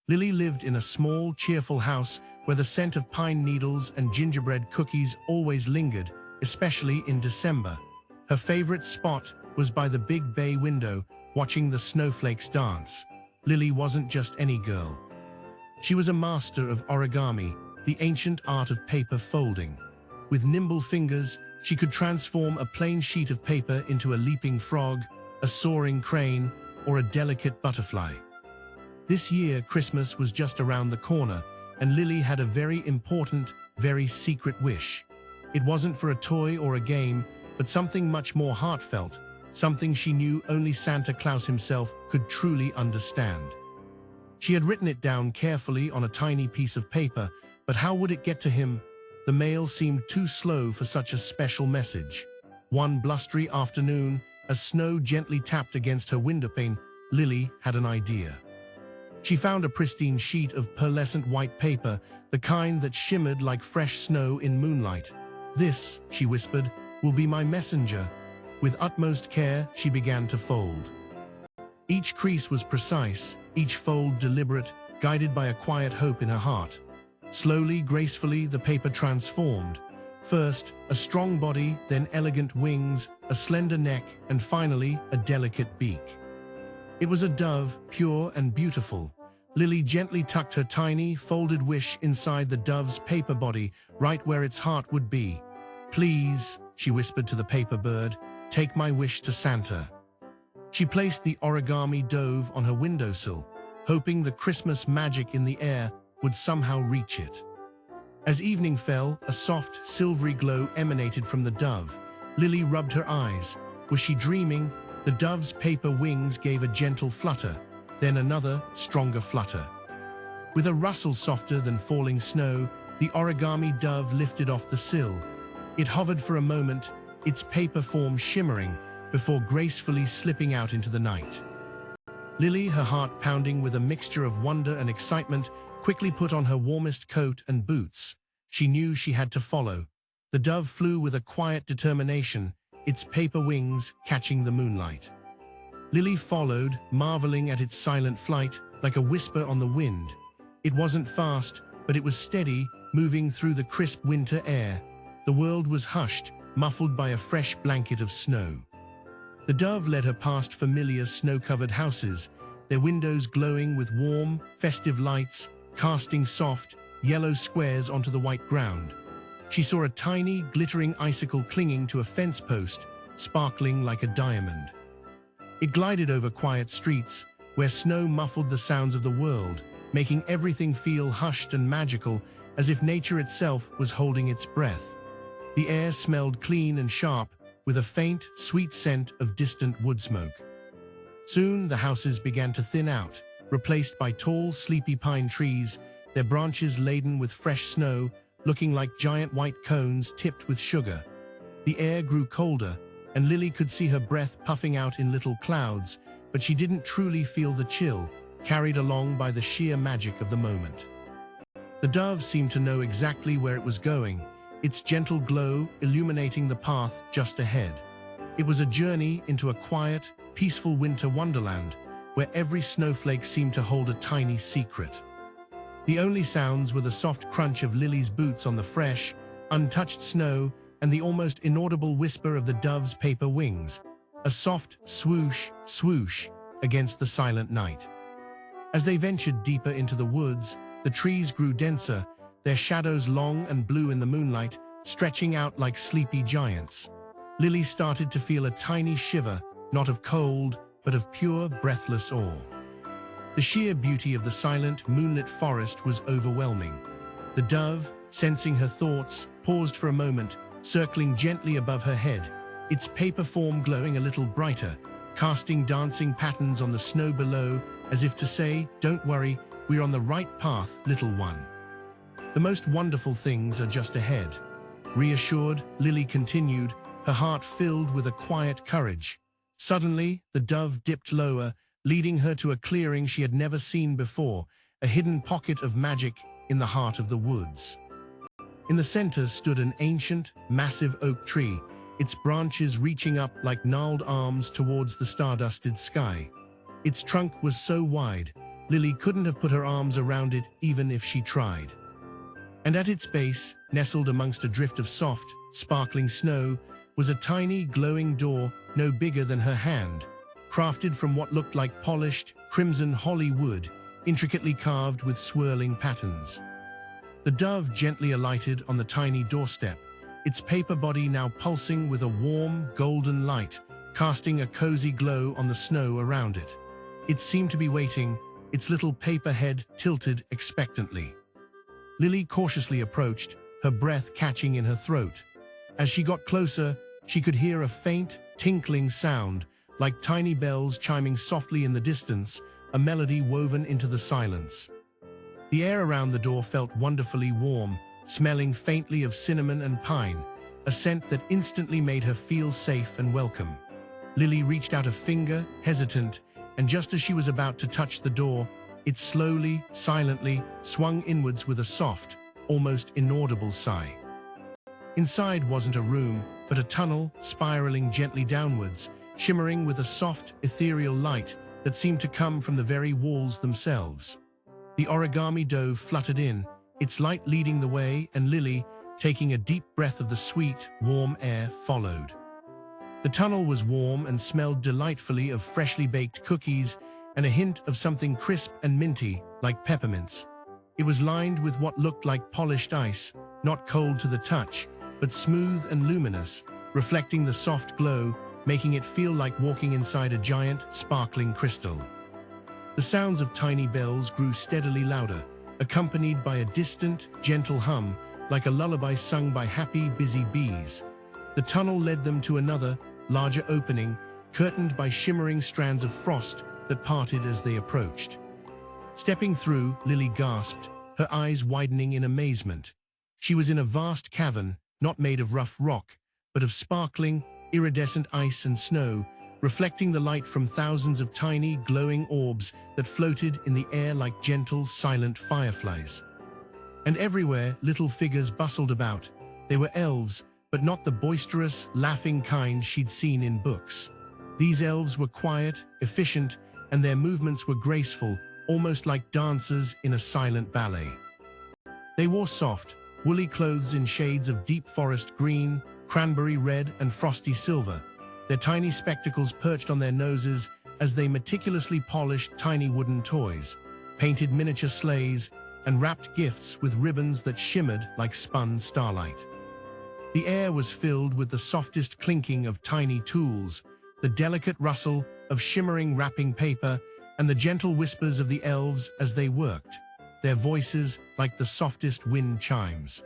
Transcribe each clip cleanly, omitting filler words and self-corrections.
Lily lived in a small, cheerful house where the scent of pine needles and gingerbread cookies always lingered, especially in December. Her favorite spot was by the big bay window, watching the snowflakes dance. Lily wasn't just any girl. She was a master of origami, the ancient art of paper folding. With nimble fingers, she could transform a plain sheet of paper into a leaping frog, a soaring crane, or a delicate butterfly. This year, Christmas was just around the corner, and Lily had a very important, very secret wish. It wasn't for a toy or a game, but something much more heartfelt, something she knew only Santa Claus himself could truly understand. She had written it down carefully on a tiny piece of paper, but how would it get to him? The mail seemed too slow for such a special message. One blustery afternoon, as snow gently tapped against her windowpane, Lily had an idea. She found a pristine sheet of pearlescent white paper, the kind that shimmered like fresh snow in moonlight. "This," she whispered, "will be my messenger." With utmost care, she began to fold. Each crease was precise, each fold deliberate, guided by a quiet hope in her heart. Slowly, gracefully, the paper transformed. First, a strong body, then elegant wings, a slender neck, and finally, a delicate beak. It was a dove, pure and beautiful. Lily gently tucked her tiny, folded wish inside the dove's paper body, right where its heart would be. "Please," she whispered to the paper bird, "take my wish to Santa." She placed the origami dove on her windowsill, hoping the Christmas magic in the air would somehow reach it. As evening fell, a soft, silvery glow emanated from the dove. Lily rubbed her eyes. Was she dreaming? The dove's paper wings gave a gentle flutter, then another, stronger flutter. With a rustle softer than falling snow, the origami dove lifted off the sill. It hovered for a moment, its paper form shimmering, before gracefully slipping out into the night. Lily, her heart pounding with a mixture of wonder and excitement, quickly put on her warmest coat and boots. She knew she had to follow. The dove flew with a quiet determination, its paper wings catching the moonlight. Lily followed, marveling at its silent flight, like a whisper on the wind. It wasn't fast, but it was steady, moving through the crisp winter air. The world was hushed, muffled by a fresh blanket of snow. The dove led her past familiar snow-covered houses, their windows glowing with warm, festive lights, casting soft, yellow squares onto the white ground. She saw a tiny, glittering icicle clinging to a fence post, sparkling like a diamond. It glided over quiet streets, where snow muffled the sounds of the world, making everything feel hushed and magical, as if nature itself was holding its breath. The air smelled clean and sharp, with a faint, sweet scent of distant wood smoke. Soon the houses began to thin out, replaced by tall, sleepy pine trees, their branches laden with fresh snow, looking like giant white cones tipped with sugar. The air grew colder, and Lily could see her breath puffing out in little clouds, but she didn't truly feel the chill, carried along by the sheer magic of the moment. The dove seemed to know exactly where it was going, its gentle glow illuminating the path just ahead. It was a journey into a quiet, peaceful winter wonderland, where every snowflake seemed to hold a tiny secret. The only sounds were the soft crunch of Lily's boots on the fresh, untouched snow and the almost inaudible whisper of the dove's paper wings, a soft swoosh, swoosh against the silent night. As they ventured deeper into the woods, the trees grew denser, their shadows long and blue in the moonlight, stretching out like sleepy giants. Lily started to feel a tiny shiver, not of cold, but of pure, breathless awe. The sheer beauty of the silent, moonlit forest was overwhelming. The dove, sensing her thoughts, paused for a moment, circling gently above her head, its paper form glowing a little brighter, casting dancing patterns on the snow below, as if to say, "Don't worry, we're on the right path, little one. The most wonderful things are just ahead." Reassured, Lily continued, her heart filled with a quiet courage. Suddenly, the dove dipped lower, leading her to a clearing she had never seen before, a hidden pocket of magic in the heart of the woods. In the center stood an ancient, massive oak tree, its branches reaching up like gnarled arms towards the stardusted sky. Its trunk was so wide, Lily couldn't have put her arms around it even if she tried. And at its base, nestled amongst a drift of soft, sparkling snow, was a tiny, glowing door no bigger than her hand, crafted from what looked like polished, crimson holly wood, intricately carved with swirling patterns. The dove gently alighted on the tiny doorstep, its paper body now pulsing with a warm, golden light, casting a cozy glow on the snow around it. It seemed to be waiting, its little paper head tilted expectantly. Lily cautiously approached, her breath catching in her throat. As she got closer, she could hear a faint, tinkling sound, like tiny bells chiming softly in the distance, a melody woven into the silence. The air around the door felt wonderfully warm, smelling faintly of cinnamon and pine, a scent that instantly made her feel safe and welcome. Lily reached out a finger, hesitant, and just as she was about to touch the door, it slowly, silently, swung inwards with a soft, almost inaudible sigh. Inside wasn't a room, but a tunnel, spiraling gently downwards, shimmering with a soft, ethereal light that seemed to come from the very walls themselves. The origami dove fluttered in, its light leading the way, and Lily, taking a deep breath of the sweet, warm air, followed. The tunnel was warm and smelled delightfully of freshly baked cookies and a hint of something crisp and minty, like peppermints. It was lined with what looked like polished ice, not cold to the touch, but smooth and luminous, reflecting the soft glow, making it feel like walking inside a giant, sparkling crystal. The sounds of tiny bells grew steadily louder, accompanied by a distant, gentle hum, like a lullaby sung by happy, busy bees. The tunnel led them to another, larger opening, curtained by shimmering strands of frost that parted as they approached. Stepping through, Lily gasped, her eyes widening in amazement. She was in a vast cavern, not made of rough rock, but of sparkling, iridescent ice and snow, reflecting the light from thousands of tiny, glowing orbs that floated in the air like gentle, silent fireflies. And everywhere, little figures bustled about. They were elves, but not the boisterous, laughing kind she'd seen in books. These elves were quiet, efficient, and their movements were graceful, almost like dancers in a silent ballet. They wore soft, woolly clothes in shades of deep forest green, cranberry red, and frosty silver, their tiny spectacles perched on their noses as they meticulously polished tiny wooden toys, painted miniature sleighs, and wrapped gifts with ribbons that shimmered like spun starlight. The air was filled with the softest clinking of tiny tools, the delicate rustle of shimmering wrapping paper, and the gentle whispers of the elves as they worked, their voices like the softest wind chimes.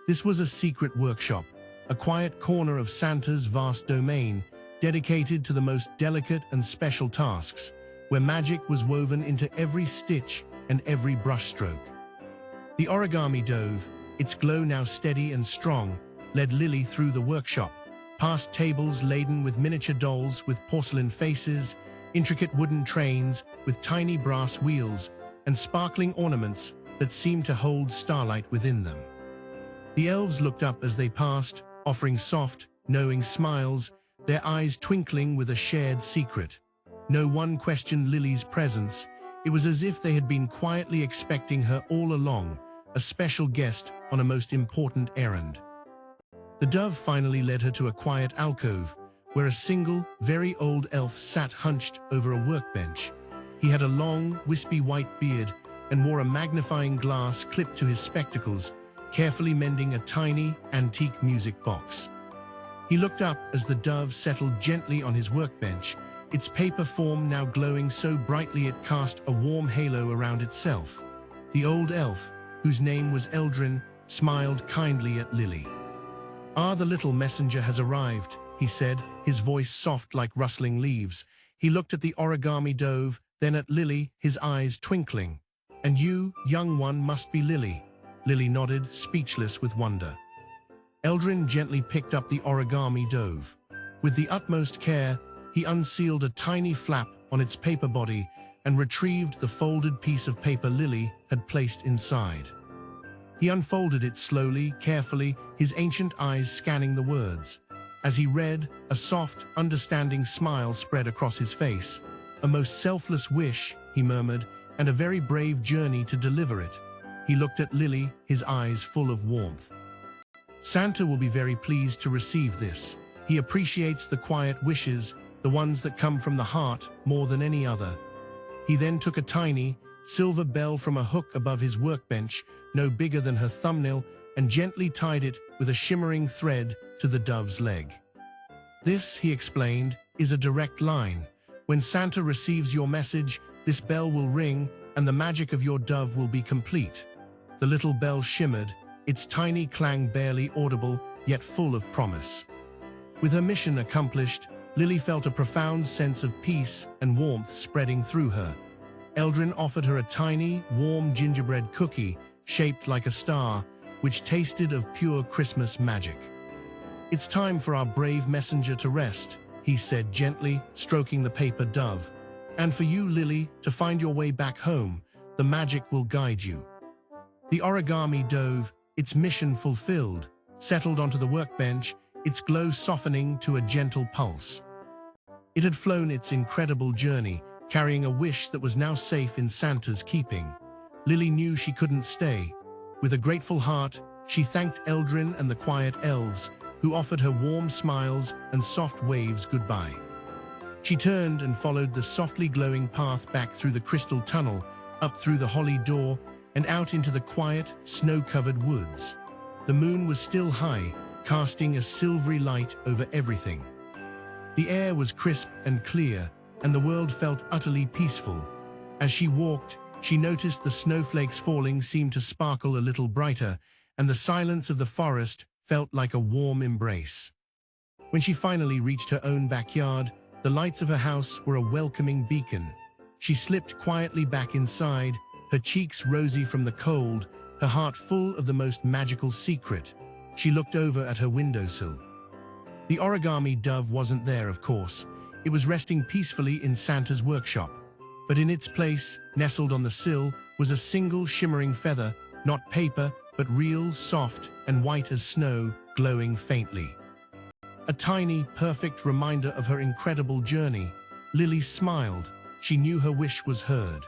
This was a secret workshop, a quiet corner of Santa's vast domain, dedicated to the most delicate and special tasks, where magic was woven into every stitch and every brushstroke. The origami dove, its glow now steady and strong, led Lily through the workshop, past tables laden with miniature dolls with porcelain faces, intricate wooden trains with tiny brass wheels, and sparkling ornaments that seemed to hold starlight within them. The elves looked up as they passed, offering soft, knowing smiles, their eyes twinkling with a shared secret. No one questioned Lily's presence. It was as if they had been quietly expecting her all along, a special guest on a most important errand. The dove finally led her to a quiet alcove, where a single, very old elf sat hunched over a workbench. He had a long, wispy white beard and wore a magnifying glass clipped to his spectacles, carefully mending a tiny, antique music box. He looked up as the dove settled gently on his workbench, its paper form now glowing so brightly it cast a warm halo around itself. The old elf, whose name was Eldrin, smiled kindly at Lily. "Ah, the little messenger has arrived," he said, his voice soft like rustling leaves. He looked at the origami dove, then at Lily, his eyes twinkling. "And you, young one, must be Lily." Lily nodded, speechless with wonder. Eldrin gently picked up the origami dove. With the utmost care, he unsealed a tiny flap on its paper body and retrieved the folded piece of paper Lily had placed inside. He unfolded it slowly, carefully, his ancient eyes scanning the words. As he read, a soft, understanding smile spread across his face. "A most selfless wish," he murmured, and a very brave journey to deliver it. He looked at Lily, his eyes full of warmth. Santa will be very pleased to receive this. He appreciates the quiet wishes, the ones that come from the heart, more than any other. He then took a tiny, silver bell from a hook above his workbench, no bigger than her thumbnail, and gently tied it with a shimmering thread to the dove's leg. This, he explained, is a direct line. When Santa receives your message, this bell will ring and the magic of your dove will be complete. The little bell shimmered, its tiny clang barely audible, yet full of promise. With her mission accomplished, Lily felt a profound sense of peace and warmth spreading through her. Eldrin offered her a tiny, warm gingerbread cookie shaped like a star, which tasted of pure Christmas magic. "It's time for our brave messenger to rest," he said gently, stroking the paper dove. "And for you, Lily, to find your way back home. The magic will guide you." The origami dove, its mission fulfilled, settled onto the workbench, its glow softening to a gentle pulse. It had flown its incredible journey, carrying a wish that was now safe in Santa's keeping. Lily knew she couldn't stay. With a grateful heart, she thanked Eldrin and the quiet elves, who offered her warm smiles and soft waves goodbye. She turned and followed the softly glowing path back through the crystal tunnel, up through the holly door, and out into the quiet, snow-covered woods. The moon was still high, casting a silvery light over everything. The air was crisp and clear, and the world felt utterly peaceful. As she walked, she noticed the snowflakes falling seemed to sparkle a little brighter, and the silence of the forest felt like a warm embrace. When she finally reached her own backyard, the lights of her house were a welcoming beacon. She slipped quietly back inside, her cheeks rosy from the cold, her heart full of the most magical secret. She looked over at her windowsill. The origami dove wasn't there, of course. It was resting peacefully in Santa's workshop. But in its place, nestled on the sill, was a single shimmering feather, not paper, but real, soft, and white as snow, glowing faintly. A tiny, perfect reminder of her incredible journey. Lily smiled. She knew her wish was heard.